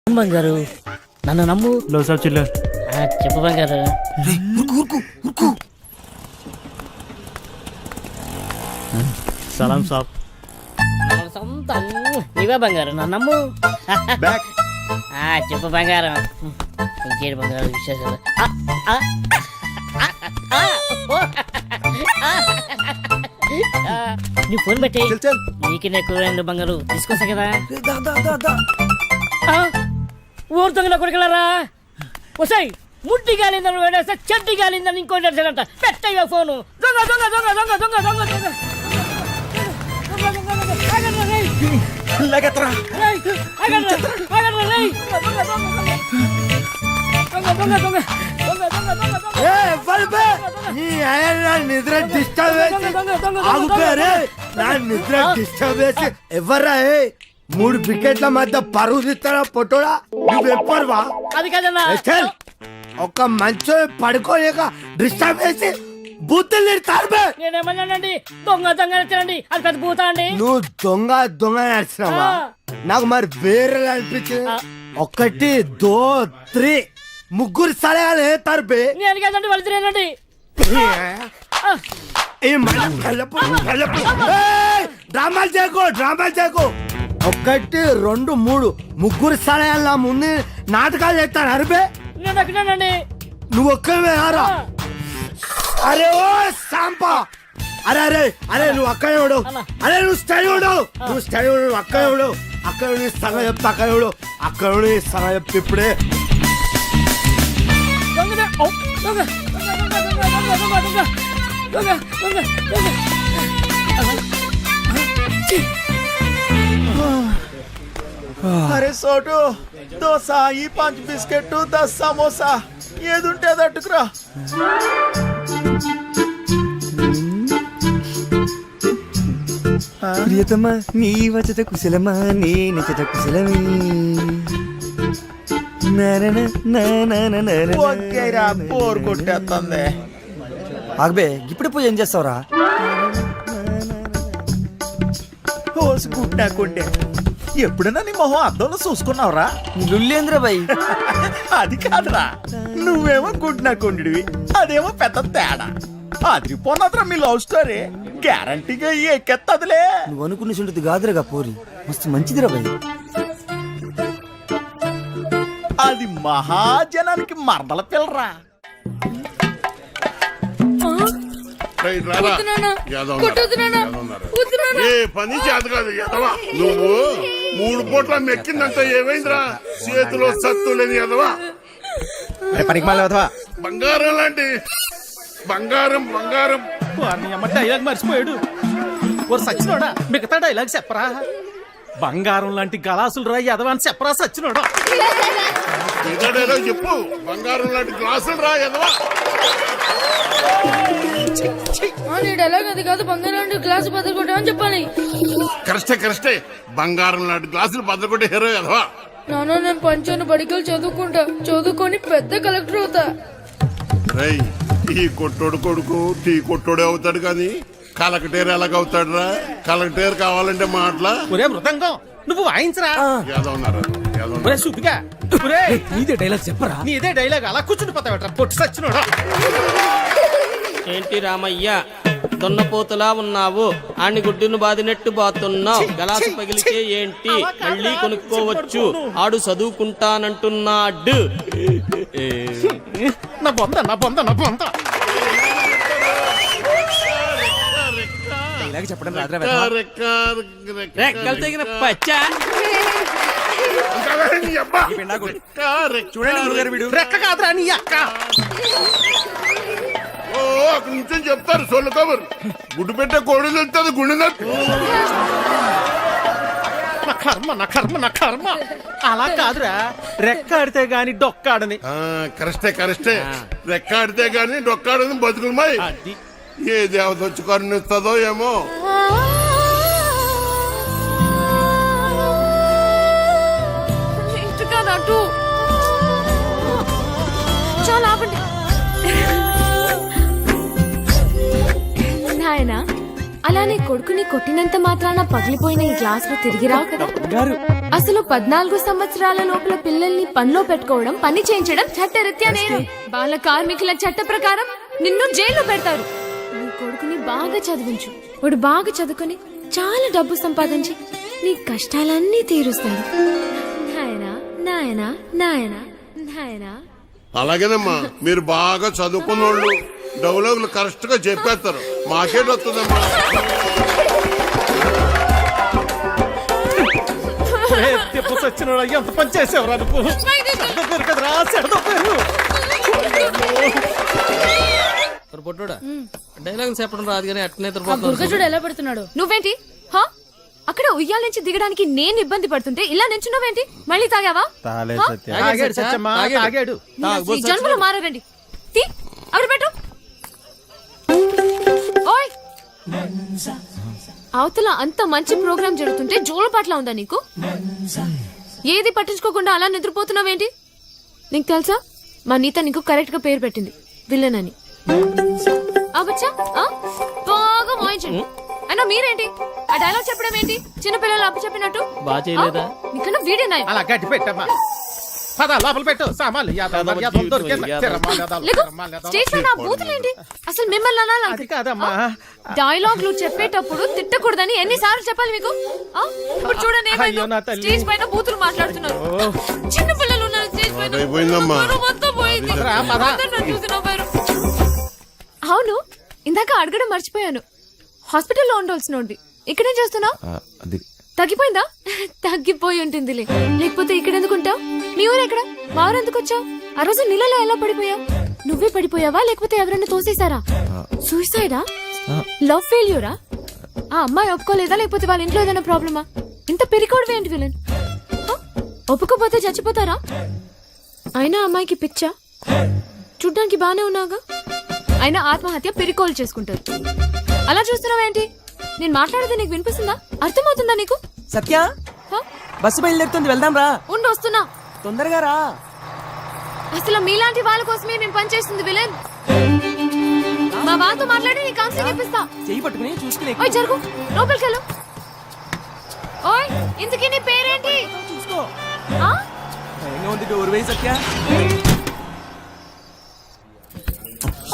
బంగారు నన్ను నమ్ము. లో సాబ్ చిల్ల. చెప్పు బంగారు. సలాం సాబ్. సొంతం నీవే బంగారు, నన్ను నమ్ము. చెప్పు బంగారం. ఇంకేడు బంగారు విశేషాలు? నీ ఫోన్ పెట్టి నీకు ఎక్కువ బంగారు తీసుకొస్తా కదా. ఊరు దొంగల కొడుకులారా, వసాయి ముట్టి గాలిందని వేడేస్తే చెడ్డి గాలిందని ఇంకోటి అంట. పెట్టయ్యా ఫోను. దొంగ దొంగ దొంగ దొంగ దొంగ దొంగ దొంగ నిద్ర డిస్టర్బ్ చేసి ఎవర్రా? 3 వికెట్ల మధ్య పరువు తీస్తారా పొట్టోడా? నువ్వెప్పరువా? అది కదన్నా, ఒక మంచో పడుకోలేక డిస్టర్బ్ చేసి బూతులు తిడతారు. నేనేమన్నానండి? దొంగ దొంగ నచ్చండి, అది పెద్ద పూత అండి. నువ్వు దొంగ దొంగ నడిచినావా? నాకు మరి వేరే అనిపించింది. 1 2 3 ముగ్గురు సలహాలు తరపే. నేను కదండి వాళ్ళు తిరేనండి. డ్రామాలు చేయకు, డ్రామాలు చేయకు. 1 2 3 ముగ్గురు సలహాల ముందు నాటకాలు చేస్తాను అరిపే. నేను ఎక్కడానండి. నువ్వు ఒక్కవే ఆరా. అరే ఓ సాంపా, అరే అరే అరే నువ్వు అక్కడే ఉడు. అరే నువ్వు స్టడీ ఉడు, నువ్వు స్టడీ ఉడు. అక్కడే ఉడు, అక్కడ సగం చెప్తా. అక్కడ ఉడు, అక్కడ సగం చెప్పి ఇప్పుడే. అరే సోటు, దోశ, ఈ 5 బిస్కెట్, 10 సమోసా, ఏదుంటే అది అట్టుకురా. ప్రియతమా నీ వచట కుశలమా, నీ నిచట కుశలమే. ఓకేరా, బోర్ కొట్టేస్తుంది. ఆగబే, ఇప్పుడు పోయి ఏం చేస్తావురా? హోసు గుడ్డాకుండే. ఎప్పుడైనా నీ మొహం అద్దంలో చూసుకున్నావురా? లుల్లేంద్ర బాయ్. అది కాదురా, నువ్వేమో గుడ్నాకుండివి, అదేమో పెద్ద తేడా. అదిరిపోన్నదిరా మీ లవ్ స్టోరీ. గ్యారంటీగా ఎక్కెత్తదిలే. నువ్వు అనుకున్న చుంటుంది కాదురగా పోరి, మస్తు మంచిదిరా బాయ్. అది మహాజనానికి మరదల పిల్లరా. ఏ పని చేత కాదు ఎదవా. నువ్వు 3 పూట్ల మెక్కిందంటే ఏమైందిరా? చేతిలో సత్తు లేని ఎదవా. పనికి మళ్ళీ బంగారం లాంటి బంగారం బంగారం. డైలాగ్ మర్చిపోయాడు. ఓ సచ్చినోడా, మిగతా డైలాగ్ చెప్పరా? బంగారం లాంటి గలాసులు రా ఎదవా అని చెప్పరా సచ్చినోడా? ఏదో చెప్పు. బంగారం లాంటి గ్లాసులు రా ఎదవా. డైలాగ్ అది కాదు, బంగారం లాంటి గ్లాసు బద్దలుకొట్టామని చెప్పాలి. కరెక్టే. బంగారం లాంటి గ్లాసులు బద్దలుకొట్టే హీరో ఎదవా. నాన్న, నేను పంచాను బడికలు చదువుకుంటా, చదువుకొని పెద్ద కలెక్టర్ అవుతా. రేయ్, ఈ కొట్టోడు కొడుకు టీ కొట్టోడే అవుతాడు కానీ కలెక్టర్ ఎలాగవుతాడు రా? కలెక్టర్ కావాలంటే మాటలా? ఒరే మృదంగం, నువ్వు వాయించరా. ఒరే సుబ్బిగా, నీదే డైలాగ్ చెప్పరా? నీదే డైలాగ్ అలా కూర్చుండిపోతావట పొట్టి సచ్చినోడా. ఏంటి రామయ్య, దున్నపోతులా ఉన్నావు, ఆని గుడ్డును బాదినట్టు బాతున్నావు. గలాసు పగిలితే ఏంటి, మళ్ళీ కొనుక్కోవచ్చు. ఆడు చదువుకుంటానంటున్నాడు. నా బొంద నా బొంద నా బొంద. డైలాగ్ చెప్పడం రాదురా. రెక్కలు తెగిన పచ్చా. చూడండి గురుగారు, వీడు రెక్క కాదురా నీ అక్క. ఓ అక్కడి నుంచి చెప్తారు సొల్లు కబర్. గుడ్డు పెట్టే కోడి తెలుస్తుంది గుండె. నా కర్మ నా కర్మ నా కర్మ. అలా కాదురా, రెక్క ఆడితే గాని డొక్కాడని. కరెక్టే. రెక్క ఆడితే గాని డొక్కాడని బతుకులమాయి. ఏ దేవత వచ్చి కరుణిస్తుందో ఏమో. చాలా ఆపండి నాయనా. అలానే కొడుకుని కొట్టినంత మాత్రాన పగిలిపోయిన ఈ గ్లాసులు తిరిగి రావు కదా. అసలు 14 సంవత్సరాల లోపల పిల్లల్ని పనిలో పెట్టుకోవడం, పని చేయించడం చట్టరీత్యా నేరం. బాల కార్మికుల చట్ట ప్రకారం నిన్ను జైల్లో పెడతారు. నీ కొడుకుని బాగా చదివించు. వాడు బాగా చదువుకొని చాలా డబ్బు సంపాదించి నీ కష్టాలన్నీ తీరుస్తాడు. నాయనా నాయనా నాయనా నాయనా. అలాగేనమ్మా, మీరు బాగా చదువుకున్నోళ్ళు డైలాగులు కరెక్ట్ గా చెప్పేస్తారు. మాకేట్ వస్తుందమ్మా. సచ్చినోడా ఎంత పని చేసేవరా నువ్వు? కదరా సెడదొప్పారు. పొట్టోడా డైలాగ్ చెప్పడం రాదు కానీ అట్నే చూడు ఎలా పెడుతున్నాడు. నువ్వేంటి హా? అక్కడ ఉయ్యాల నుంచి దిగడానికి నేను ఇబ్బంది పడుతుంటే ఇలా నించున్నావేంటి? మళ్ళీ తాగావా? తాగాడు సత్యమ్మా, తాగాడు. ఈ జన్మలో మారరండి. తీ అవి పెట్టు. ఓయ్, అవతల అంత మంచి ప్రోగ్రామ్ జరుగుతుంటే జోలపాట్ల ఉందా నీకు? ఏది పట్టించుకోకుండా అలా నిద్రపోతున్నావేంటి? నీకు తెలుసా, మా నీత నీకు కరెక్ట్ గా పేరు పెట్టింది, విలన్ అని. అవచ్చా బాగా మోయించండి. అయినా మీరేంటి ఆ డైలాగ్ చెప్పడం ఏంటి? చిన్నపిల్లలు అప్పు చెప్పినట్టు. బాగా చేయలేదా? నీకన్నా వీడే నాయం. అలా గట్టి పెట్టమ్మా. పద లోపల పెట్టు సామాన్లు. స్టేజ్ పైన ఆ బూతులేంటి? అసలు మిమ్మల్ని అనాలి కాదమ్మా. డైలాగ్లు చెప్పేటప్పుడు తిట్టకూడదని ఎన్నిసార్లు చెప్పాలి మీకు? ఇప్పుడు చూడండి స్టేజ్ పైన బూతులు మాట్లాడుతున్నారు. చిన్న పిల్లలు ఉన్నారు స్టేజ్ పైన. అయిపోయిందమ్మా. మొత్తం పోయింది. అందరూ నన్ను చూసి నవ్వారు. అవును, ఇందాక అడగడం మర్చిపోయాను. హాస్పిటల్లో ఉండాల్సినోడివి ఇక్కడేం చేస్తున్నావు? తగ్గిపోయిందా? తగ్గిపోయి ఉంటుందిలే, లేకపోతే ఇక్కడ ఎందుకుంటావు? మీ ఊరు ఎక్కడ? మా ఊరు ఎందుకు వచ్చావు? ఆ రోజు నీళ్ళలో ఎలా పడిపోయావు? నువ్వే పడిపోయావా లేకపోతే ఎవరైనా తోసేశారా? సూసైడా? లవ్ ఫెయిల్యూరా? ఆ అమ్మాయి ఒప్పుకోలేదా లేకపోతే వాళ్ళ ఇంట్లో ఏదైనా ప్రాబ్లమా? ఇంత పెరికోవడమే ఏంటి విలన్? ఒప్పుకోపోతే చచ్చిపోతారా? అయినా అమ్మాయికి పిచ్చా? చూడ్డానికి బానే ఉన్నాగా. అయినా ఆత్మహత్య పెరికోలు చేసుకుంటారు. అలా చూస్తున్నావేంటి? నేను మాట్లాడేది నీకు వినిపిస్తుందా? అర్థమవుతుందా నీకు? సత్య, బస్సు బయలుదేరుతుంది, వెళ్దాం రా. ఉండు వస్తున్నా. తొందరగా రా. అసలు మీలాంటి వాళ్ళ కోసమే నేను పనిచేస్తుంది విలన్. మా వాళ్ళతో మాట్లాడి నీ కౌన్సిలింగ్ ఇప్పిస్తా. చెయ్యి పట్టుకుని చూసుకునే. ఓయ్ జరుగు, లోపలికెళ్ళు. ఓయ్, ఇంతకీ నీ పేరేంటి? చూసుకో. ఆ? భయంగా ఉంది, డోర్ వేయి సత్య.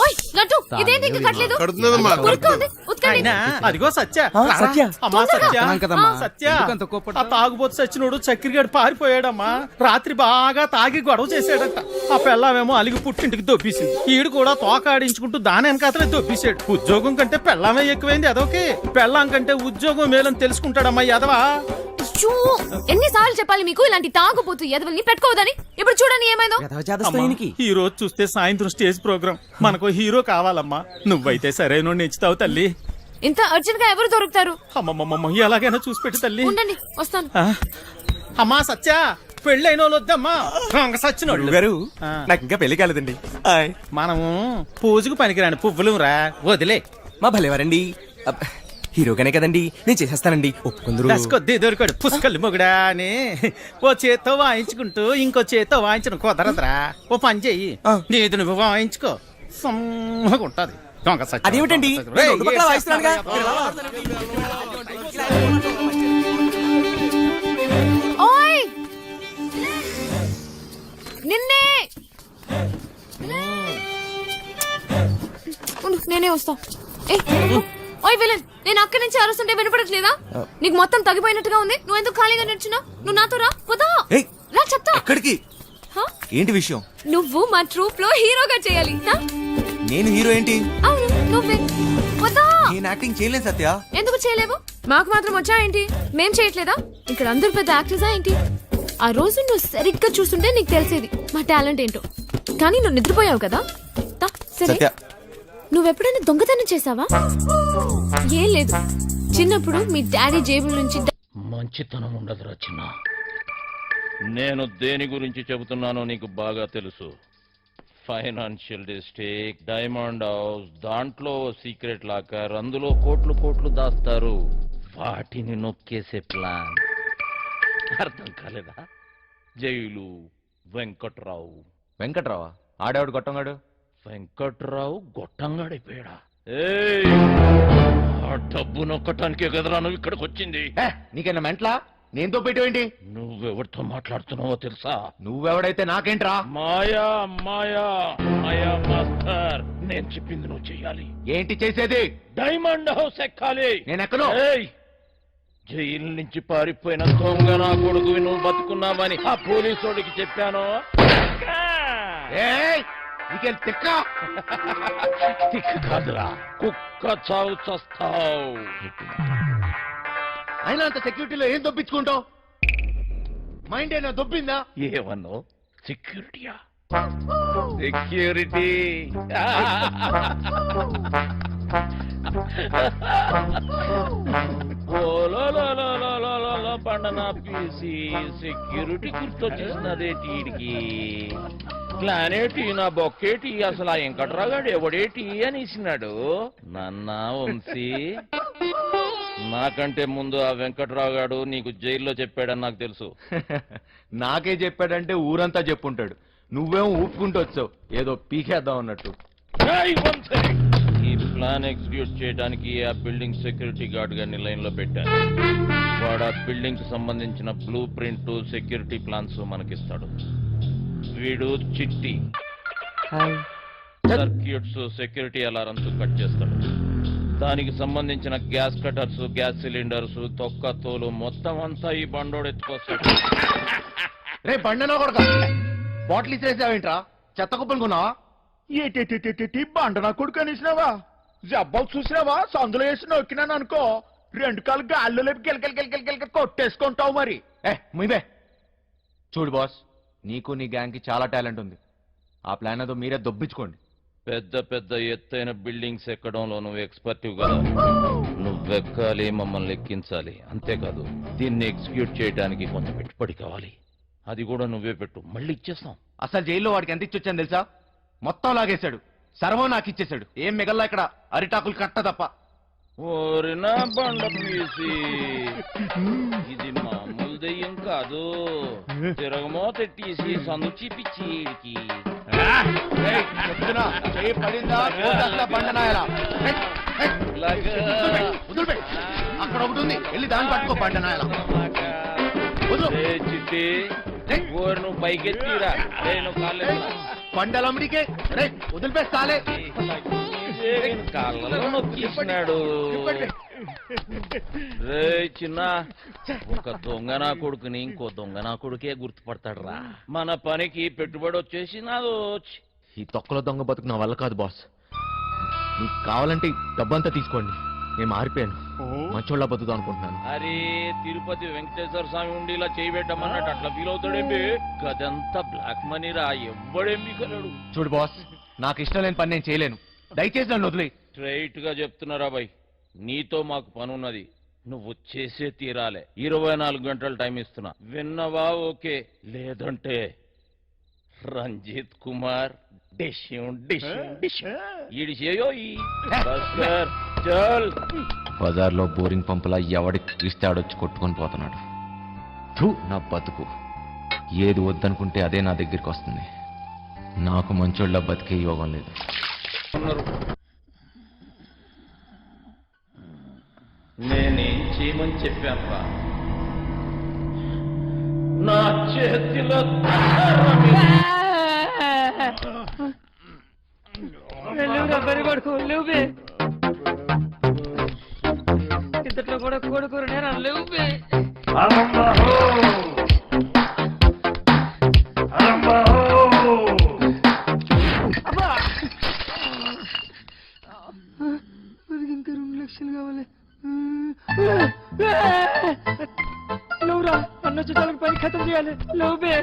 ఓయ్ లడ్డు, ఇదేంటి ఇంకా కట్టలేదు? కడుతున్నదమ్మా. ఉరుక్కోండి, ఉతకండి. అయినా అదిగో సత్య. సత్య. అమ్మా సత్య. కదమ్మా. సత్య, ఆ తాగుబోతు సచ్చినోడు చక్కెరగాడు పారిపోయాడమ్మా. రాత్రి బాగా తాగి గొడవ చేశాడట. ఆ పెళ్ళామేమో అలిగి పుట్టింటికి దొబ్బేసింది. ఈడు కూడా తోకాడించుకుంటూ దాని వెనకాతలే దొబ్బేశాడు. ఉద్యోగం కంటే పెళ్ళామే ఎక్కువైంది అదొకే. పెళ్ళాం కంటే ఉద్యోగం మేలని తెలుసుకుంటాడమ్మా ఎదవా. ఎన్నిసార్లు చెప్పాలి మీకు ఇలాంటి తాగుబోతు ఎదవల్ని పెట్టుకోవద్దని? ఇప్పుడు చూడండి ఏమైందో. ఈ రోజు చూస్తే సాయంత్రం స్టేజ్ ప్రోగ్రామ్. మనకు హీరో కావాలమ్మా. నువ్వైతే సరైన నెచ్చుతావు తల్లి. ఇంత అర్జెంట్ గా ఎవరు దొరుకుతారు? అమ్మమ్మమ్మ, ఎలాగైనా చూసి పెట్టు తల్లి. ఉండండి వస్తాను. అమ్మా సత్య, పెళ్ళైన వాళ్ళు వద్దమ్మా. సచ్చినోళ్ళు గారు, నాకు ఇంకా పెళ్లి కాలేదండి. మనము పూజకు పనికిరాని పువ్వులు రా, వదిలే. మా భలేవారండి. హీరోగానే కదండి, నేను చేసేస్తానండి. ఒప్పుకుందరు. కొద్ది దొరికాడు పుష్కలు మొగుడా అని ఓ చేత్తో వాయించుకుంటూ ఇంకో చేత్తో వాయించడం కుదరదురా. ఓ పని చెయ్యి, నీది నువ్వు వాయించుకో, సమ్మగా ఉంటది. దొంగ సచ్చి. అదేమిటండి, నేను రెండు పక్కల వాయిస్తున్నానుగా. ఓయ్ నిన్నే. నేనే వస్తా. ఓయ్ విలన్, నేను అక్కడి నుంచి అరుస్తుంటే వినపడట్లేదా? నీకు మొత్తం తగ్గిపోయినట్టుగా ఉంది. నువ్వు ఎందుకు ఖాళీగా నడుచున్నా? నువ్వు నాతో రా. పోతా రా, చెప్తా. ఎక్కడికి? ఏంటి విషయం? నువ్వు మా ట్రూప్ లో హీరోగా చేయాలి. నేను హీరో ఏంటి? అవును నువ్వే. పోతా. నేను యాక్టింగ్ చేయలేను సత్య. ఎందుకు చేయలేవు? మాకు మాత్రం వచ్చా ఏంటి? మేం చేయట్లేదా? ఇక్కడ అందరు పెద్ద యాక్టర్సా ఏంటి? ఆ రోజు నువ్వు సరిగ్గా చూస్తుంటే నీకు తెలిసేది మా టాలెంట్ ఏంటో. కానీ నువ్వు నిద్రపోయావు కదా. సరే, నువ్వెప్పుడైనా దొంగతనం చేసావా? ఏం లేదు, చిన్నప్పుడు మీ డాడీ జేబుల నుంచి మంచితనం ఉండదురా చిన్న. నేను దేని గురించి చెబుతున్నానో నీకు బాగా తెలుసు. ఫైనాన్షియల్ డిస్ట్రిక్ట్, డైమండ్ హౌస్, దాంట్లో సీక్రెట్ లాకర్, అందులో కోట్లు కోట్లు దాస్తారు. వాటిని నొక్కేసే ప్లాన్. అర్థం కాలేదా? జైలు వెంకట్రావు. వెంకట్రావా? ఆడేవాడు గొట్టంగాడు. వెంకట్రావు గొట్టంగాడైపోయాడా? ఆ డబ్బు నొక్కటానికే కదరా నువ్వు ఇక్కడికి వచ్చింది. నీకైనా మెంట్లా? నేనుతో పెట్టేవేంటి? నువ్వెవరితో మాట్లాడుతున్నావో తెలుసా? నువ్వెవడైతే నాకేంట్రా? మాయా మాయా మాయా మాస్టర్, నేను చెప్పింది నువ్వు చెయ్యాలి. ఏంటి చేసేది? డైమండ్ హౌస్ ఎక్కాలి. నేను ఎక్కను. ఏయ్, జైలు నుంచి పారిపోయిన దొంగ నా కొడుకు నువ్వు బతుకున్నావని ఆ పోలీసోడికి చెప్పాను. తిక్క తిక్కు కాదురా, కుక్క చావు చస్తావు. అయినా అంత సెక్యూరిటీలో ఏం దొప్పించుకుంటావు? మైండ్ ఏనా దొబ్బిందా? ఏమన్నావు? సెక్యూరిటీయా? సెక్యూరిటీ పండనా పీసి సెక్యూరిటీ గుర్తొచ్చేసినదే టీడికి. ప్లానేటి నా బొక్కేటి, అసలు ఆ వెంకట్రాగాడు ఎవడేటి అని ఇచ్చినాడు. నన్నా వంశీ, నాకంటే ముందు ఆ వెంకట్రాగాడు నీకు జైల్లో చెప్పాడని నాకు తెలుసు. నాకే చెప్పాడంటే ఊరంతా చెప్పుంటాడు. నువ్వేమో ఊపుకుంటూ వచ్చావు ఏదో పీకేద్దాం అన్నట్టు. ఈ ప్లాన్ ఎగ్జిక్యూట్ చేయడానికి ఆ బిల్డింగ్ సెక్యూరిటీ గార్డ్ గారిని లైన్ లో పెట్టాను. వాడు ఆ బిల్డింగ్ కి సంబంధించిన బ్లూ ప్రింట్, సెక్యూరిటీ ప్లాన్స్ మనకిస్తాడు. వీడు చిట్టి సర్క్యూట్స్, సెక్యూరిటీ అలారమ్స్ కట్ చేస్తాడు. దానికి సంబంధించిన గ్యాస్ కటర్స్, గ్యాస్ సిలిండర్స్, తొక్క తోలు మొత్తం అంతా ఈ బండోడు ఎత్తుకొస్తాడు. రే బండనా కొడక, బాటిల్ ఇచ్చేసావేంట్రా? చెత్త కుప్పలు కొన్నావా? ఏటి బండ నా కొడుకు అనేసినావా? జబ్బాలు చూసినావా? సందులో వేసి నొక్కినాను అనుకో, 2 కాళ్ళు గాల్లో లేపి గిలగిలగిలగిలగిలగ కొట్టేసుకుంటావు. మరి ముయ్యబే. చూడు బాస్, నీకు నీ గ్యాంగ్ కి చాలా టాలెంట్ ఉంది. ఆ ప్లాన్ ఏదో మీరే దొబ్బించుకోండి. పెద్ద పెద్ద ఎత్తైన బిల్డింగ్స్ ఎక్కడంలో నువ్వు ఎక్స్పర్టివ్ కదా. నువ్వెక్కాలి, మమ్మల్ని ఎక్కించాలి. అంతేకాదు, దీన్ని ఎగ్జిక్యూట్ చేయడానికి కొంత పెట్టుబడి కావాలి. అది కూడా నువ్వే పెట్టు, మళ్ళీ ఇచ్చేస్తాం. అసలు జైల్లో వాడికి ఎంత ఇచ్చొచ్చాను తెలుసా? మొత్తం లాగేశాడు. సర్వం నాకు ఇచ్చేశాడు. ఏం మిగల్లా ఇక్కడ అరిటాకులు కట్ట తప్ప. ఓరినా బండ పీసి, ఇది మామూలు దెయ్యం కాదు. తిరగమో తెట్టేసి సందు చూపించి అక్కడ ఒకటి ఉంది, వెళ్ళి దాన్ని పట్టుకో బండనాయల. చిట్టి ఓరు నువ్వు పైకెత్తిరా, నేను కాలే బండలమ్మడికే రే వదిలిపేస్తాలే. కాళ్ళలో నొక్కిస్తున్నాడు. రే చిన్న, ఒక దొంగ నా కొడుకుని ఇంకో దొంగ నా కొడుకే గుర్తుపడతాడు రా. మన పనికి పెట్టుబడి వచ్చేసి నాదో. ఈ తొక్కలో దొంగ బతుకు నా వల్ల కాదు బాస్. మీకు కావాలంటే డబ్బంతా తీసుకోండి. నేను మారిపోయాను, మంచోళ్ళ బతుకుతా అనుకుంటున్నాను. అరే తిరుపతి వెంకటేశ్వర స్వామి ఉండి ఇలా చేయబెట్టమన్నట్టు అట్లా ఫీల్ అవుతాడేంటి? గదంతా బ్లాక్ మనీ రా, ఎవ్వడేం మిగలడు. చూడు బాస్, నాకు ఇష్టం లేని పని నేను చేయలేను. దయచేసి నన్ను వదిలే. స్ట్రైట్ గా చెప్తున్నారా బాయ్, నీతో మాకు పని ఉన్నది, నువ్వు చేసే తీరాలే. 24 గంటలు టైం ఇస్తున్నా, విన్నవా? ఓకే, లేదంటే రంజిత్ కుమార్ బజార్లో బోరింగ్ పంపులా ఎవడికి చూస్తే ఆడొచ్చి కొట్టుకొని పోతున్నాడు. నా బతుకు ఏది వద్దనుకుంటే అదే నా దగ్గరికి వస్తుంది. నాకు మంచోళ్ళ బతికే యోగం లేదు. నేనేం చేయమని చెప్పాను రా? నా చేతిలో కొడుకు లేవు, ఇంతట్లో కూడా కొడుకు నేను లేవు. ఇంకా 2 లక్షలు కావాలి. నువ్వురా అన్న చుట్టాలకు పని ఖతం చేయాలి. లేవుబే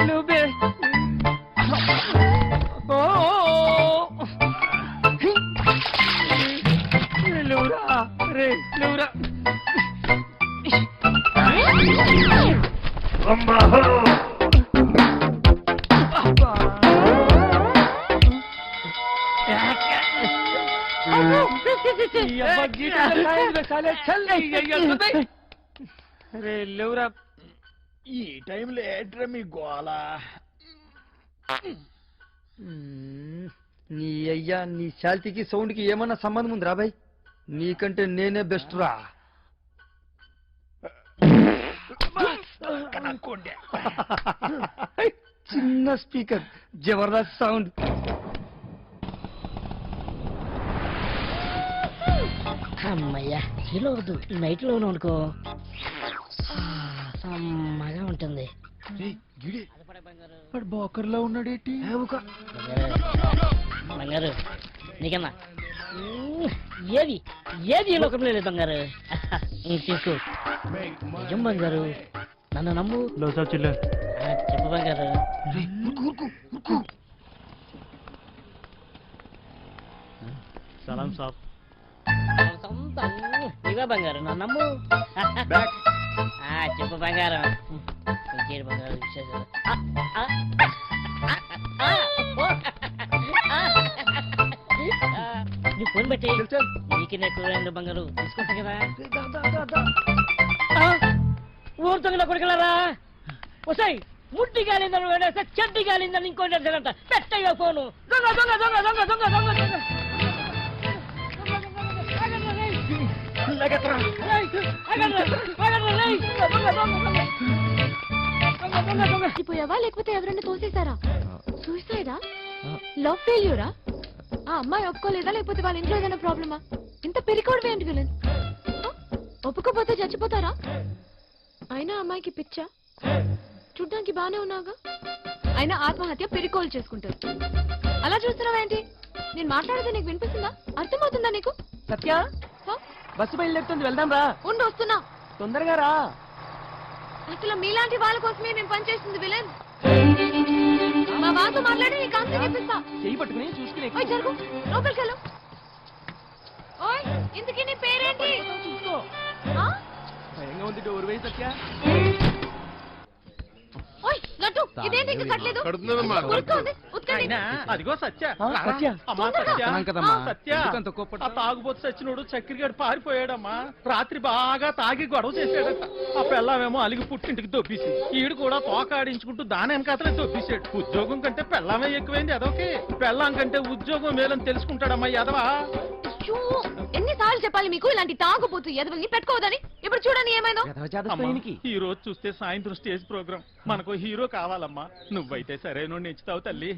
లేవుబే. లేవురా రే లేవురా. రే లేవురా. ఈ టైంలో ఏంట్రా మీ గోళ? నీ అయ్యా, నీ శాల్తీకి సౌండ్ కి ఏమన్నా సంబంధం ఉంది రాబాయ్? నీకంటే నేనే బెస్ట్ రా. అనుకోండి. చిన్న స్పీకర్, జబర్దస్త్ సౌండ్. అమ్మయ్యా హీలో వద్దు, నైట్ లోనే అనుకో సమ్మగా ఉంటుంది. బోకర్లో ఉన్నాడేటి? బంగారు నీకన్నా ఏది ఏది ఈ లోకంలో లేదు బంగారు. తీసుకో నిజం బంగారు, నన్ను నమ్ము. చెప్పు బంగారు. సలాం సాబ్. ఇవే బంగారు, నన్ను నమ్ము. చెప్పు బంగారం. ఇంకేడు బంగారు విశేషాలు. నువ్వు ఫోన్ పెట్టి నీకు ఎక్కువ బంగారు తీసుకుంటా కదా. ఊరుతుందా కొడుకులారా? వస్తాయి ముట్టి గాలిందని వేడేస్తే చెడ్డి గాలిందని ఇంకోటి అంట. పెట్టయ్యా ఫోను. దొంగ దొంగ దొంగ దొంగ దొంగ దొంగ దొంగ. పోయావా లేకపోతే ఎవరైనా తోసేశారా? సూసైడా? లవ్ ఫెయిల్యూరా? ఆ అమ్మాయి ఒప్పుకోలేదా లేకపోతే వాళ్ళ ఇంట్లో ఏదైనా ప్రాబ్లమా? ఇంత పెరికోవడం ఏంటి విలన్? ఒప్పుకోపోతే చచ్చిపోతారా? అయినా అమ్మాయికి పిచ్చా? చూడ్డానికి బానే ఉన్నాగా. అయినా ఆత్మహత్య పెరికోలు చేసుకుంటారు. అలా చూస్తున్నావేంటి? నేను మాట్లాడితే నీకు వినిపిస్తుందా? అర్థమవుతుందా నీకు? సత్య, బస్సు బయలుదేరుతుంది, వెళ్దాం రా. ఉండు వస్తున్నా. తొందరగా రా. అసలు మీలాంటి వాళ్ళ కోసమే నేను పనిచేస్తుంది విలన్. మా వాళ్ళతో మాట్లాడి నీ కాన్సెప్ట్ చెప్పిస్తా. చెయ్యి పట్టుకుని చూసుకుని ఓయ్ జరుగు, లోపలికి వెళ్ళు. ఓయ్ ఇంతకీ నీ పేరేంటి? చూసుకో. ఆ? భయంగా ఉంది, డోర్ వేయి సత్య. ఓయ్ లడ్డు, ఇదేంటి ఇంకా కట్టలేదు? కడుతున్నానమ్మా. ఉరుక్కోండి, ఉత్కండి. అదిగో సత్య. సత్య. అమ్మా తొందరగా. సత్య. సత్య, ఆ తాగుబోతు సచ్చినోడు చక్కెరగాడు పారిపోయాడమ్మా. రాత్రి బాగా తాగి గొడవ చేశాడట. ఆ పెళ్ళామేమో అలిగి పుట్టింటికి దొబ్బేసింది. ఈడు కూడా తోకాడించుకుంటూ దాని వెనకాతలే దొబ్బేశాడు. ఉద్యోగం కంటే పెళ్ళామే ఎక్కువైంది ఎదవకి. పెళ్ళాం కంటే ఉద్యోగం మేలని తెలుసుకుంటాడమ్మా ఎదవా. అయ్యో, ఎన్నిసార్లు చెప్పాలి మీకు ఇలాంటి తాగుబోతు ఎదవల్ని పెట్టుకోవద్దని? ఇప్పుడు చూడండి ఏమైందో. ఈ రోజు చూస్తే సాయంత్రం స్టేజ్ ప్రోగ్రామ్. మనకు హీరో కావాలమ్మా. నువ్వైతే సరైన ఎంచుతావు తల్లి.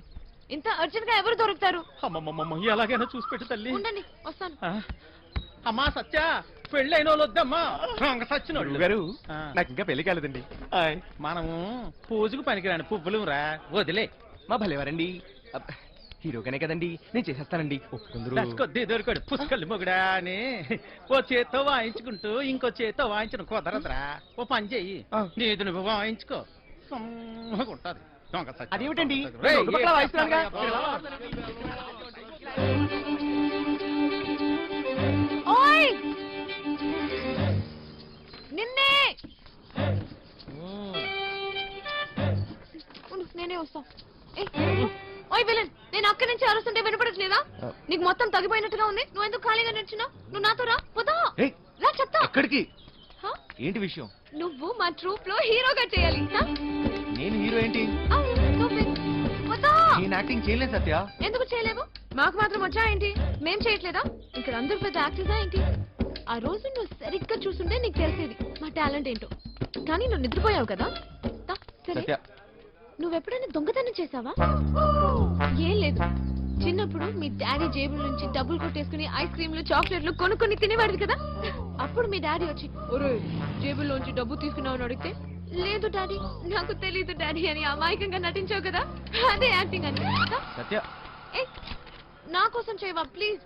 ఇంత అర్జెంట్ గా ఎవరు దొరుకుతారు? అమ్మమ్మమ్మ, ఎలాగైనా చూసి పెట్టు తల్లి. ఉండండి వస్తాను. అమ్మా సత్య, పెళ్ళైన వాళ్ళు వద్దమ్మా. సచ్చినోళ్ళు గారు, నాకు ఇంకా పెళ్లి కాలేదండి. మనము పూజకు పనికిరాని పువ్వులు రా, వదిలే. మా భలేవారండి. హీరోగానే కదండి, నేను చేసేస్తానండి. ఒప్పుకుందరు. కొద్ది దొరికాడు పుష్కలు మొగుడా అని ఓ చేత్తో వాయించుకుంటూ ఇంకో చేత్తో వాయించను కుదరదురా. ఓ పని చెయ్యి, నీది నువ్వు వాయించుకో, సమ్మగుంటది. అదేమిటండి? రేయ్, రెండు పక్కలా వాయిస్తున్నానుగా. ఓయ్ నిన్నే. ఉండు, నేనే వస్తా. ఓయ్ విలన్, నేను అక్కడి నుంచి అరుస్తుంటే వినపడట్లేదా? నీకు మొత్తం తగ్గిపోయినట్టుగా ఉంది. నువ్వు ఎందుకు ఖాళీగా నడిచినావు? నువ్వు నాతో రా. పోతా రా, చెప్తా. ఎక్కడికి? ఏంటి విషయం? నువ్వు మా ట్రూప్ లో హీరోగా చేయాలి. నేను హీరో ఏంటి? నేను యాక్టింగ్ చేయలేదు సత్య. ఎందుకు చేయలేవు? మాకు మాత్రం వచ్చా ఏంటి? మేం చేయట్లేదా? ఇక్కడ అందరూ పెద్ద యాక్టర్సా ఏంటి? ఆ రోజు నువ్వు సరిగ్గా చూస్తుంటే నీకు తెలిసేది మా టాలెంట్ ఏంటో. కానీ నువ్వు నిద్రపోయావు కదా. సరే, నువ్వెప్పుడైనా దొంగతనం చేసావా? ఏం లేదు. చిన్నప్పుడు మీ డాడీ జేబుల నుంచి డబ్బులు కొట్టేసుకుని ఐస్ క్రీమ్లు చాక్లెట్లు కొనుక్కొని తినేవాడు కదా. అప్పుడు మీ డాడీ వచ్చి జేబుల్లోంచి డబ్బు తీసుకున్నావు అడిగితే, లేదు డాడీ, నాకు తెలీదు డాడీ అని అమాయకంగా నటించావు కదా. అదే యాక్టింగ్ అని. నా కోసం చేయవా ప్లీజ్?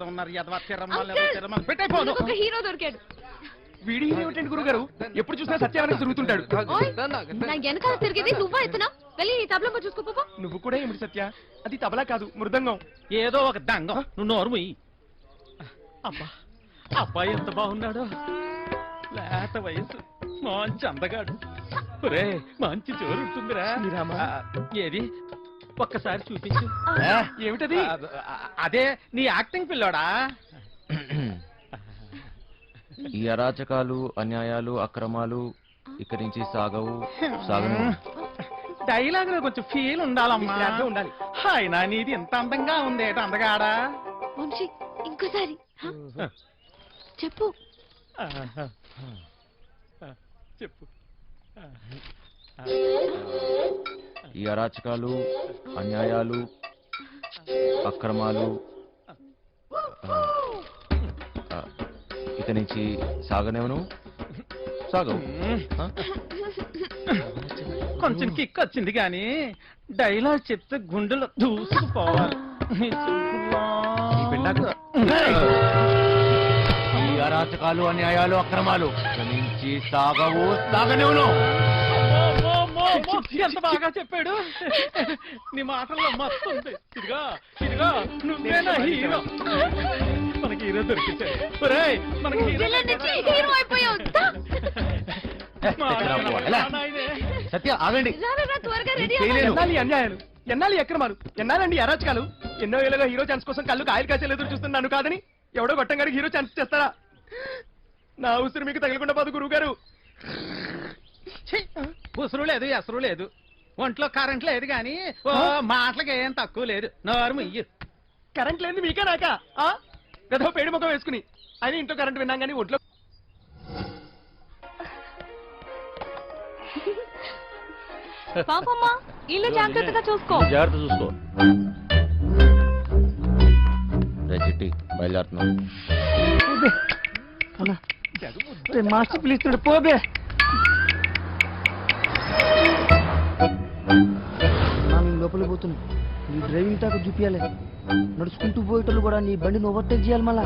ఒక హీరో దొరికాడు. వీడి హీరో ఏంటండి గురుగారు? ఎప్పుడు చూసినా సత్యాన్ని తిరుగుతుంటాడు. నా వెనకాల తిరిగేది నువ్వా ఎత్తునా? వెళ్ళి నీ తబలమ్మ చూసుకోపో. నువ్వు కూడా ఏమిటి సత్య? అది తబలా కాదు, మృదంగం. ఏదో ఒక దంగం. నువ్వు నోరు అబ్బా, అబ్బాయి ఎంత బాగున్నాడో. లేత వయసు, మంచి అందగాడు. రే, మంచి జోరుంటుందిరా. ఏది ఒక్కసారి చూపించు. ఏమిటది? అదే నీ యాక్టింగ్ పిల్లోడా. ఈ అరాచకాలు, అన్యాయాలు, అక్రమాలు ఇక్కడి నుంచి సాగను. డైలాగ్ లో కొంచెం ఫీల్ ఉండాలమ్మా. ఉండాలి. అయినా నీది ఇంత అందంగా ఉంది, అందగాడా. వంశీ, ఇంకోసారి చెప్పు. చెప్పు. ఈ అరాచకాలు అన్యాయాలు అక్రమాలు ఇక నుంచి సాగనేవను సాగవు. కొంచెం కిక్ వచ్చింది కానీ డైలాగ్ చెప్తే గుండెలో దూసుకుపోవాలి. ఈ అరాచకాలు అన్యాయాలు అక్రమాలు ఇక నుంచి సాగవు సాగనేవను. ఎంత బాగా చెప్పాడు. నీ మాటల్లో మస్తు ఉంది. ఇదిగా ఇదిగా నువ్వేనా హీరో. మనకి హీరో దొరికించాడు. ఒరేయ్, మనకి హీరో సత్య ఆగండి. ఎన్నాళ్ళు అన్యాయాలు, ఎన్నాళ్ళు అక్రమాలు, ఎన్నాళ్ళండి అరాచకాలు. ఎన్నో ఏళ్ళగా హీరో ఛాన్స్ కోసం కళ్ళు కాయలు కాసేలు ఎదురు చూస్తున్నాను కాదని ఎవడో గొట్టం గారికి హీరో ఛాన్స్ చేస్తారా? నా ఉసిరి మీకు తగలకుండా పోదు గురువు గారు. ఉసురు లేదు ఎసరు లేదు, ఒంట్లో కరెంట్ లేదు కానీ మాటలకి ఏం తక్కువ లేదు. నోరు ముయ్యు. కరెంట్ లేదు మీకే నాక గదో పేడి ముఖం వేసుకుని అని ఇంట్లో కరెంట్ విన్నాం కానీ ఒంట్లో. పాపమ్మా ఇల్లు జాగ్రత్తగా చూసుకో. జాగ్రత్త చూసుకో. చిట్టి బయలుదేరుతున్నాం. మాస్టర్ పిలుస్తున్నాడు పోబే. లోపల పోతున్నా. నీ డ్రైవింగ్ టాక్ చూపించాలి. నడుచుకుంటూ పోయేటోళ్ళు కూడా నీ బండిని ఓవర్టేక్ చేయాలి మళ్ళా.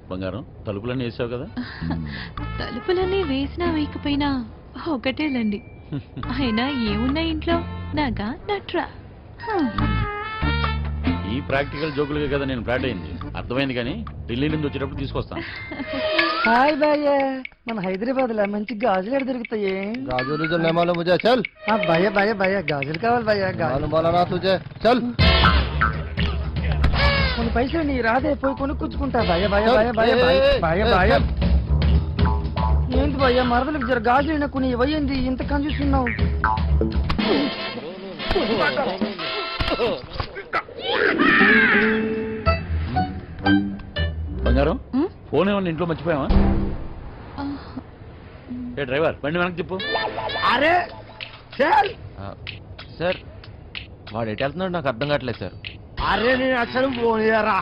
బంగారం తలుపులన్నీ వేసావు కదా? తలుపులన్నీ వేసినా వేయకపోయినా ఒకటేలండి. అయినా ఏమున్నా ఇంట్లో నాగా నట్రా. ఈ ప్రాక్టికల్ జోకులుగా కదా నేను ఫ్లాట్ అయింది. అర్థమైంది కానీ ఢిల్లీ నుంచి వచ్చేటప్పుడు తీసుకొస్తాను. హాయ్ భయ్య, మన హైదరాబాద్ లో మంచి గాజులు ఎక్కడ దొరుకుతాయి? గాజులు जो नहीं मालूम मुझे चल భయ్య భయ్య భయ్య గాజులు కావాలి భయ్య. मालूम वाला ना तुझे चल కొన్ని పైసలు నీ రాదే పోయి కొనుక్కుంటా భయ్య భయ్య భయ్య భయ్య భయ్య భయ్య. ఏంటి భయ్య మరదలకు జర గాజులు కొన్ని ఇవ్వయింది ఇంత కన్ఫ్యూస్తున్నావు. బంగారం ఫోన్ ఏమన్నా ఇంట్లో మర్చిపోయావా? ఏ డ్రైవర్ బండి వెనక్కి తిప్పు. अरे चल సార్ వాడు ఎటు వెళ్తున్నాడు నాకు అర్థం కావట్లేదు సార్. अरे నేను అసలు ఫోన్ చేయరా.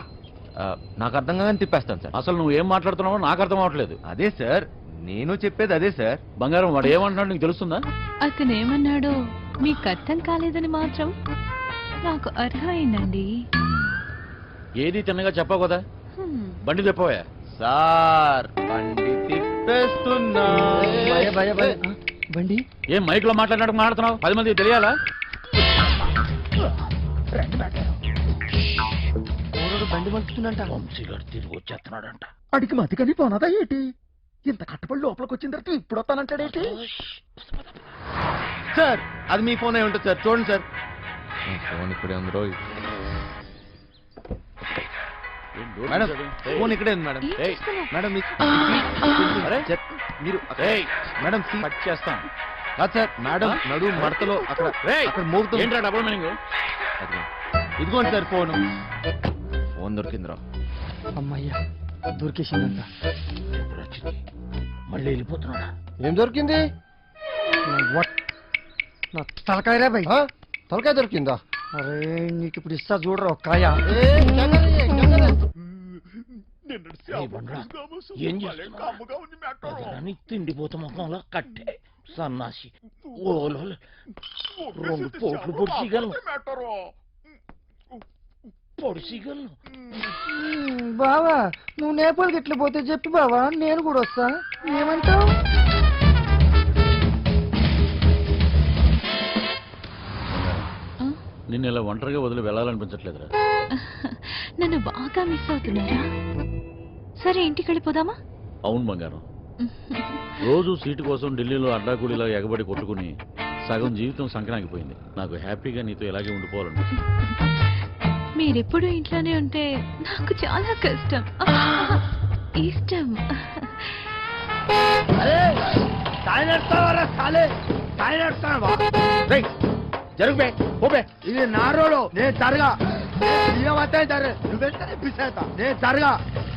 నాకు అర్థం కాగానే తిప్పేస్తాను సార్. అసలు నువ్వు ఏం మాట్లాడుతున్నావో నాకు అర్థం అవ్వట్లేదు. అదే సార్ నేను చెప్పేది అదే సార్. బంగారం వాడు ఏమంటున్నాడు నీకు తెలుస్తుందా? అతను ఏమన్నాడో మీకు అర్థం కాలేదని మాత్రం నాకు అర్థమైందండి. ఏది తిన్నగా చెప్పావు కదా. బండి తిప్పవా? సార్ బండి తిప్పేస్తున్నా. భయ్య భయ్య భయ్య బండి ఏం మైక్ లో మాట్లాడినట్టు మాట్లాడుతున్నావు? 10 మందికి తెలియాలా? బండి మలుపుతుందంట. తిరిగి వచ్చేస్తున్నాడంట. అడిగి మతికని పోనదా ఏంటి? ఇంత కట్టబడి లోపలికి వచ్చిన తర్వాత ఇప్పుడు వస్తానంటాడేంటి? సార్ అది మీ ఫోన్ అయి ఉంటుంది సార్. చూడండి సార్ ఫోన్ ఇక్కడే ఉంది రోజు. మేడం ఫోన్ ఇక్కడే ఉంది మేడం. మేడం మీరు మేడం కట్ చేస్తాను. కాదు సార్ మేడం నడు మడతలో అక్కడ అక్కడ మోగుతుంది. ఏంట్రా డబుల్ మీనింగ్? ఇదిగోండి సార్ ఫోన్. ఫోన్ దొరికిందిరా. అమ్మయ్యా దొరికేసిందంట. మళ్ళీ వెళ్ళిపోతున్నాడా? ఏం దొరికింది? నా తలకాయరా భయ్. తలకాయ దొరికిందా? అరే నీకు ఇప్పుడు ఇస్తా చూడరా ఒక్కాయ. ఏం చేస్తున్నావు? తిండిపోత ముఖంలో కట్టే సన్నాసి ఓలో 2 పోట్లు పొడిచిగలను. బావా నువ్వు నేపాల్కి ఎట్లా పోతే చెప్పి బావా నేను కూడా వస్తా. ఏమంటావు? నిన్ను ఇలా ఒంటరిగా వదిలి వెళ్ళాలనిపించట్లేదురా. నన్ను బాగా మిస్ అవుతున్నారా? సరే ఇంటికి వెళ్ళిపోదామా? అవును బంగారం, రోజు సీటు కోసం ఢిల్లీలో అడ్డాకూడిలా ఎగబడి కొట్టుకుని సగం జీవితం సంక్రాంతిపోయింది. నాకు హ్యాపీగా నీతో ఇలాగే ఉండిపోవాలనిపిస్తుంది. మీరెప్పుడు ఇంట్లోనే ఉంటే నాకు చాలా కష్టం. ఇష్టం. జరుగు పోబే. ఇది నా రోడ్, నేను జరగా. నువ్వెంత నేను జరగా.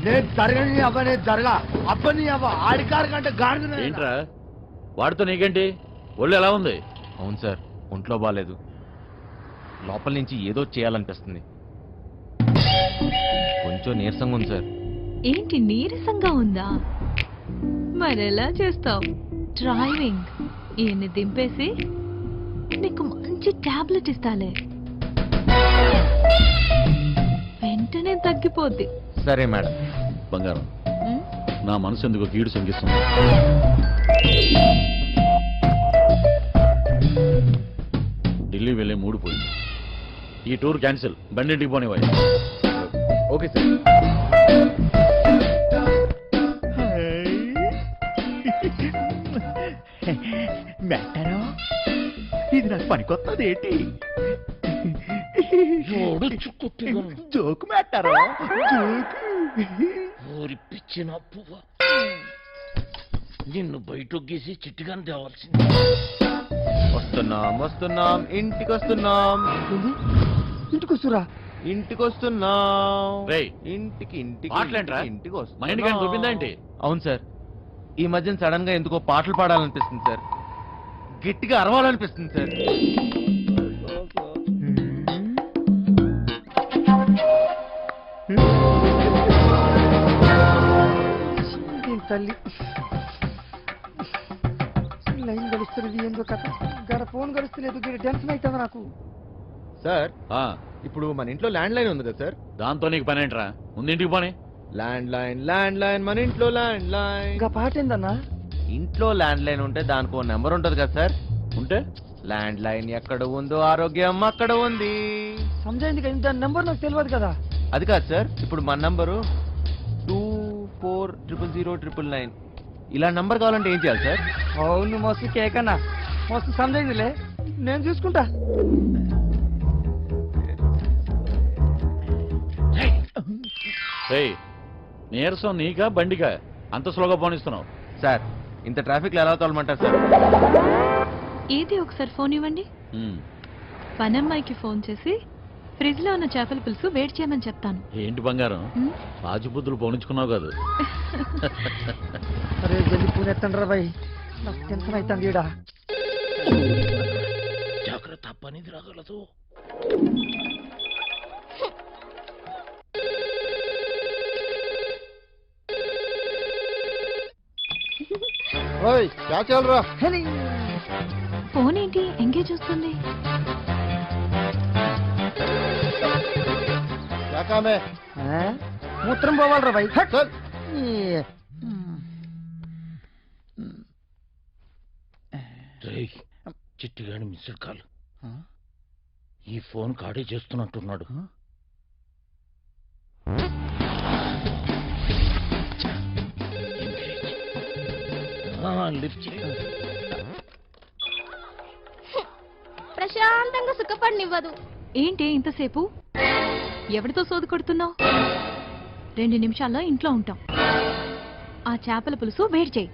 నేను జరగని అవ్వ, నేను జరగా అబ్బని అవ్వ, ఆడికారు కంటే గాడిద. ఏంట్రా వాడితో నీకేంటి? ఒళ్ళు ఎలా ఉంది? అవును సార్, ఒంట్లో బాగాలేదు. లోపల నుంచి ఏదో చేయాలనిపిస్తుంది. కొంచెం నీరసంగా ఉంది సార్. ఏంటి నీరసంగా ఉందా? మరెలా చేస్తావు? డ్రైవింగ్ ఈయన్ని దింపేసి నీకు మంచి టాబ్లెట్ ఇస్తాలే, వెంటనే తగ్గిపోద్ది. సరే మేడం. బంగారం, నా మనసు ఎందుకు కీడు శంకిస్తుంది. ఢిల్లీ వెళ్ళే మూడు పోయింది. ఈ టూర్ క్యాన్సిల్, బండింటికి పోనివ్వాలి. Okay sir. మెట్టారో ఇది నాకు పనికొత్తది ఏంటి? జోకు మెట్టారో, ఊరి పిచ్చిన పువ్వ, నిన్ను బయటొగ్గేసి చిట్టుగాని తేవాల్సింది. వస్తున్నాం, ఇంటికి వస్తున్నాం. ఇంటికి వస్తురా? ఇంటికి వస్తున్నాం. రేయ్, ఇంటికి మాటలేంట్రా? ఇంటికి మా ఇంటికి ఆయన చూపిందా ఏంటి? అవును సార్, ఈ మధ్యన సడన్ గా ఎందుకో పాటలు పాడాలనిపిస్తుంది సార్, గట్టిగా అరవాలనిపిస్తుంది సార్. తల్లి లైన్ గడుస్తున్నది, ఏందో కథ. గడ ఫోన్ గడుస్తలేదు, టెన్షన్ అవుతుంది నాకు. సార్, ఆ, ఇప్పుడు మన ఇంట్లో ల్యాండ్ లైన్ ఉంది కదా సార్? దాంతో నీకు పని ఏంట్రా? ముందు ఇంటికి పోనీ. ల్యాండ్ లైన్ మన ఇంట్లో ల్యాండ్ లైన్. ఇంకా పాట ఏందన్నా? ఇంట్లో ల్యాండ్ లైన్ ఉంటే దానికి ఒక నెంబర్ ఉంటది కదా సార్? ఉంటే ల్యాండ్ లైన్ ఎక్కడ ఉందో ఆరోగ్యం అక్కడ ఉంది. సమజైంది కదా, దాని నెంబర్ నాకు తెలియదు కదా. అది కాదు సార్, ఇప్పుడు మన నంబరు 240009. ఇలా నంబర్ కావాలంటే ఏం చేయాలి సార్? అవును, మస్తు కేకన్నా, మస్తు సమజైందిలే, నేను చూసుకుంటా. రేయ్, నీరసం నీకా బండికా అంత స్లోగా పోనిస్తున్నావు? సార్, ఇంత ట్రాఫిక్ లో ఎలా తోలమంటారు సార్? ఏది ఒకసారి ఫోన్ ఇవ్వండి. ఉమ్, పనమ్మాయికి ఫోన్ చేసి ఫ్రిడ్జ్ లో ఉన్న చేపల పులుసు వేడి చేయమని చెప్తాను. ఏంటి బంగారం, రాజుబుద్ధులు పోనించుకున్నావు కాదు? అరే జల్లి పూణె ఎత్తండ్రా బాయ్, నాకు టెన్షన్ అవుతుంది ఈడ. జాగ్రత్త, పనిది రాగలదు. ఫోన్ ఏంటి ఎంగేజ్ వస్తుంది? మూత్రం పోవాలరా బాయ్. రేయ్, చిట్టిగాని మిస్డ్ కాల్. ఈ ఫోన్ కాడే చేస్తున్నట్టున్నాడు. లిఫ్ట్ చేయి. ప్రశాంతంగా సుఖపడినివ్వదు. ఏంటి ఇంతసేపు? ఎవరితో సోది కొడుతున్నావు? 2 నిమిషాల్లో ఇంట్లో ఉంటాం. ఆ చేపల పులుసు వేడి చేయి.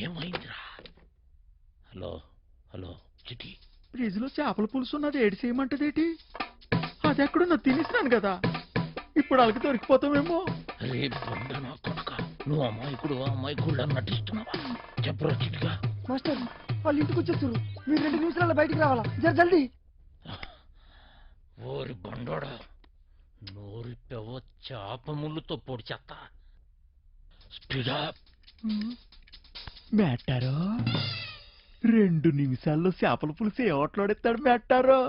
ఏమైందిరా? హలో హలో చిట్టి, ఫ్రిడ్జ్ లో చేపల పులుసు ఉన్నది, ఏడు చేయమంటదేటి? అది ఎక్కడున్నా తినేసినాను కదా, ఇప్పుడు వాళ్ళకి దొరికిపోతామేమో. అరే బండ నా కొడుక, నువ్వు అమ్మాయికుడు నటిస్తున్నావా? చెప్పరా చిట్టిగా. మాస్టర్, వాళ్ళు ఇంటికి వచ్చేస్తారు, మీరు 2 నిమిషాల్లో బయటికి రావాలా, జల్దీ. ఓరి బండోడా, నోరి పెవ చేప ముళ్ళుతో పొడి చెత్త. స్పీడా. మెట్టారో 2 నిమిషాల్లో చేపల పులుసు ఏ ఓట్లాడేస్తాడు మెట్టారో?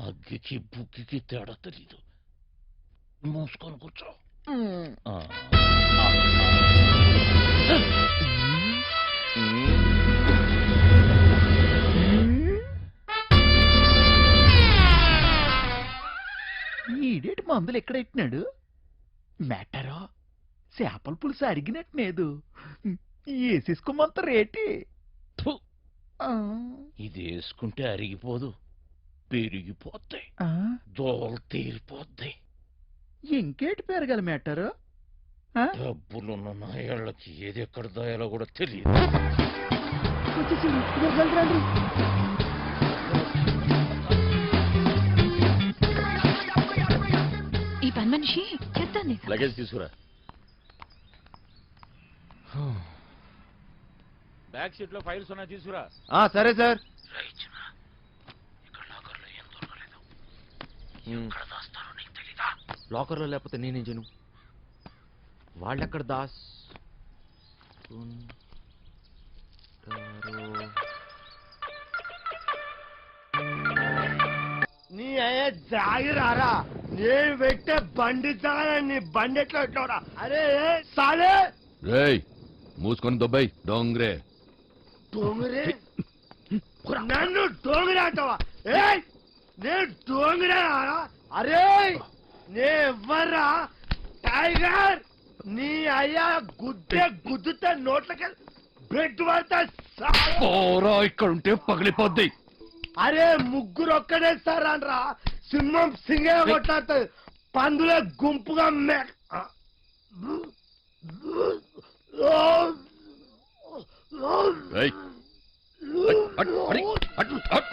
అగ్గికి బుగ్గికి తేడా తెలీదు. మూసుకొని కూర్చో. ఈడేటి మందులు ఎక్కడెట్టినాడు? మెట్టారో చేపల పులుసు అడిగినట్లేదు, వేసేసుకోమంత రేటి. ఇది వేసుకుంటే అరిగిపోదు, పెరిగిపోతాయి, దోలు తీరిపోద్ది. ఇంకేటి పెరగాలి మెట్టారో? డబ్బులున్న నాయాళ్ళకి ఏది ఎక్కడ దాయాలో కూడా తెలియదు. ఈ పని మనిషి లగేజ్ తీసుకురా. బ్యాక్ సీట్ లో ఫైల్స్ ఉన్నాయి, తీసుకురా. సరే సార్. లాకర్ లో లేకపోతే నేనేం చేయను? వాళ్ళెక్కడ దాస్ నీ అయ్యే జాగిరారా, నేను పెట్టే బండి జాగా నీ బండి ఎట్లా పెట్టావురా? అరే సాలే రేయ్ మూసుకొని దొబ్బాయి డోంగ్రే. డోంగురే నన్ను డోంగురే అంటావా? ఏయ్ నేను డోంగురే రా. అరే నే ఎవ్వర్రా టైగర్, నీ అయ్యా గుద్దుతే నోట్లకి బెడ్ పడతా. ఇక్కడ ఉంటే పగిలిపోద్ది. అరే ముగ్గురు ఒక్కడే సార్ అనరా, సింహం సింగే కొట్టాడు, పందులే గుంపుగా ఏయ్, at, at, at, at, at.